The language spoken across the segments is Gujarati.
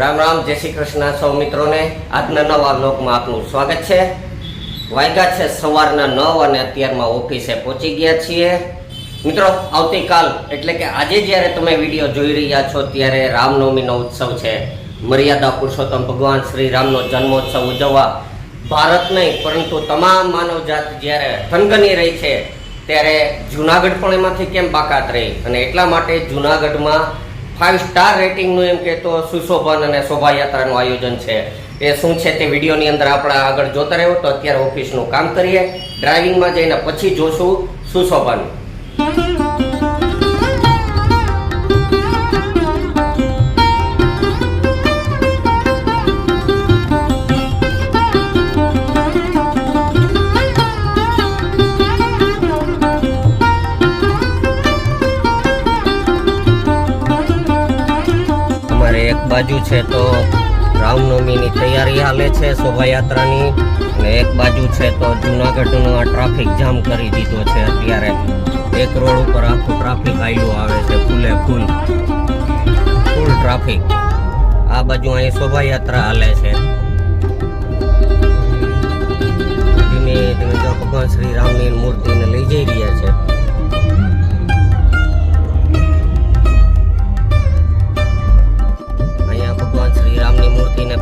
રામ રામ, જય શ્રી કૃષ્ણ સૌ મિત્રોને આજના નવા વ્લોગમાં આપનું સ્વાગત છે। વાગ્યા છે સવારના 9 અને અત્યારમાં ઓફિસે પહોંચી ગયા છીએ। મિત્રો, આવતીકાલ એટલે કે આજે જ્યારે તમે વિડીયો જોઈ રહ્યા છો ત્યારે રામનવમીનો ઉત્સવ છે। મર્યાદા પુરુષોત્તમ ભગવાન શ્રી રામનો જન્મોત્સવ ઉજવવા ભારત નહીં પરંતુ તમામ માનવજાત જ્યારે થનગની રહી છે ત્યારે જૂનાગઢ પણ એમાંથી કેમ બાકાત રહી, અને એટલા માટે જૂનાગઢમાં 5 સ્ટાર રેટિંગનું એમ કે તો સુશોભન અને શોભાયાત્રાનું આયોજન છે। એ શું છે તે વિડીયોની અંદર આપણે આગળ જોતા રહ્યો। તો અત્યારે ઓફિસનું કામ કરીએ, ડ્રાઇવિંગમાં જઈને પછી જોશું સુશોભન। એક બાજુ છે તો રામનવમીની તૈયારી હાલે છે શોભાયાત્રાની, અને એક બાજુ છે તો જૂનાગઢનો આ ટ્રાફિક જામ કરી દીધો છે। અત્યારે એક રોડ ઉપર આખું ટ્રાફિક આવેલું આવે છે, ફૂલ ટ્રાફિક। આ બાજુ અહીં શોભાયાત્રા હાલે છે। ધીમે ધીમે જો ભગવાન શ્રી રામની મૂર્તિને લઈ જઈ રહ્યા છે।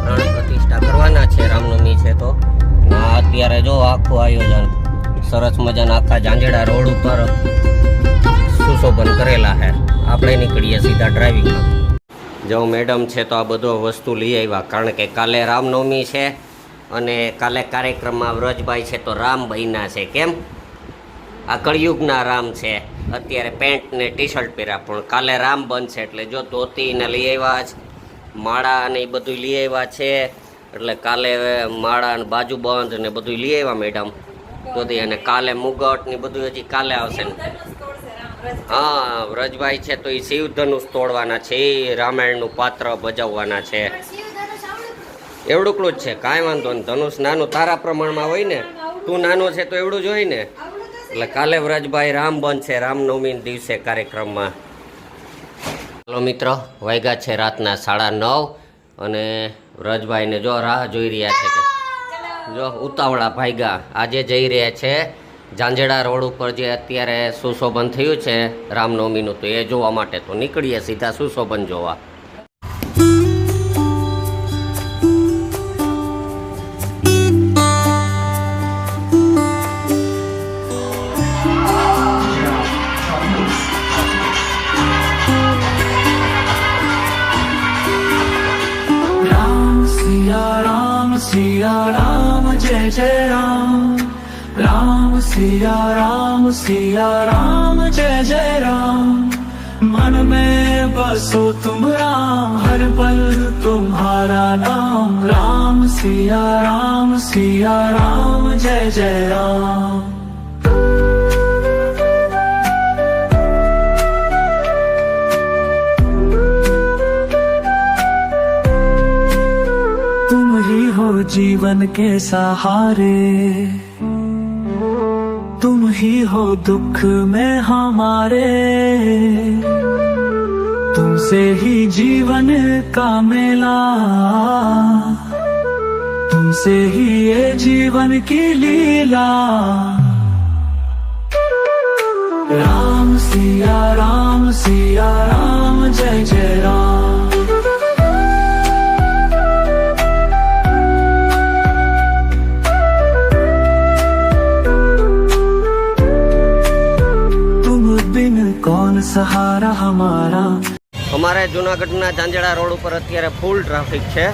પ્રાણ પ્રતિષ્ઠા કરવાના છે, રામનવમી છે તો અત્યારે જો આખું આયોજન સરસ મજાના આખા જાંજેડા રોડ ઉપર સુશોભન કરેલા છે। આપણે નીકળીએ સીધા ડ્રાઇવિંગમાં। જો મેડમ છે તો આ બધો વસ્તુ લઈ આવ્યા, કારણ કે કાલે રામનવમી છે અને કાલે કાર્યક્રમમાં વ્રજભાઈ છે તો રામ બન્યા છે। કેમ? આ કળિયુગના રામ છે। અત્યારે પેન્ટ ને ટી શર્ટ પહેર્યા, પણ કાલે રામ બનશે એટલે જો ધોતીને લઈ આવ્યા જ, માળા ને એ બધું લઈ આવ્યા છે। એટલે કાલે માળા ને બાજુબંધ ને બધું લઈ આવ્યા મેડમ તો, અને કાલે મુગટ ને બધું હજી કાલે આવશે ને। હા, વ્રજભાઈ છે તો એ શિવ ધનુષ તોડવાના છે, એ રામાયણનું પાત્ર ભજવવાના છે। એવડુંકલું જ છે, કાંઈ વાંધો નહીં। ધનુષ નાનું તારા પ્રમાણમાં હોય ને, તું નાનો છે તો એવડું જ હોય ને। એટલે કાલે વ્રજભાઈ રામ બનશે રામનવમી દિવસે કાર્યક્રમમાં। ચાલો મિત્રો, વાગ્યા છે રાતના 9:30 અને વ્રજભાઈને જો રાહ જોઈ રહ્યા છે કે જો ઉતાવળા ભાગ્યા આજે જઈ રહ્યા છે જાંજેડા રોડ ઉપર જે અત્યારે સુશોભન થયું છે રામનવમીનું, તો એ જોવા માટે તો નીકળીએ સીધા સુશોભન જોવા। सिया राम जय जय राम, राम सिया राम जय जय राम। मन में बसो तुम राम, हर पल तुम्हारा नाम। राम सिया राम जय जय राम। जीवन के सहारे तुम ही हो, दुख में हमारे तुमसे ही जीवन का मेला, तुमसे ही ये जीवन की लीला। राम सिया राम जय जय राम। कौन सहारा हमारा। અમારે જૂનાગઢના જાંજેડા રોડ ઉપર અત્યારે ફૂલ ટ્રાફિક છે।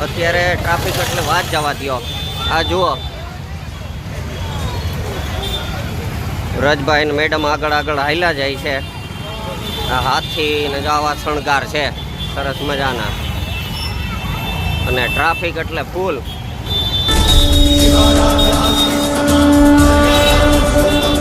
અત્યારે ટ્રાફિક એટલે વાત જવા દો। આ જુઓ, વ્રજભાઈ ને મેડમ આગળ હાલ્યા જાય છે। આ હાથી ને આવા શણગાર છે સરસ મજાના, અને ટ્રાફિક એટલે ફૂલ। Hey!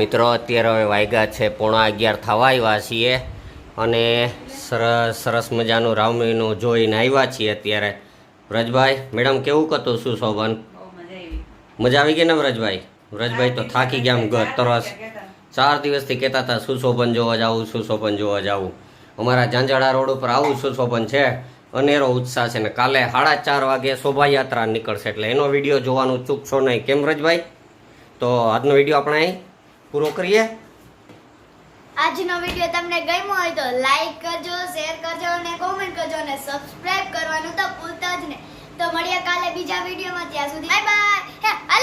મિત્રો અત્યારે હવે વાગ્યા છે 11:15 થવા આવ્યા છીએ અને સરસ મજાનું રામનવમીનું જોઈને આવ્યા છીએ અત્યારે. વ્રજભાઈ મેડમ કેવું હતું સુશોભન? મજા આવી ગઈ ને વ્રજભાઈ? વ્રજભાઈ તો થાકી ગયા તરસ 4 દિવસથી કહેતા હતા સુશોભન જોવા જાવું, સુશોભન જોવા જાવું. અમારા ઝાંઝાડા રોડ ઉપર આવું સુશોભન છે, અનેરો ઉત્સાહ છે ને કાલે 4:30 વાગે શોભાયાત્રા નીકળશે એટલે એનો વિડીયો જોવાનું ચૂકશો નહીં. કેમ વ્રજભાઈ? તો આજનો વિડીયો આપણે અહીં પૂરો કરીએ. આજનો વિડીયો તમને ગમ્યો હોય તો લાઈક કરજો, શેર કરજો અને કોમેન્ટ કરજો અને સબસ્ક્રાઇબ કરવાનું તો ભૂલતા જ નહીં. તો મળીએ કાલે બીજા વિડીયોમાં. ત્યાં સુધી બાય બાય.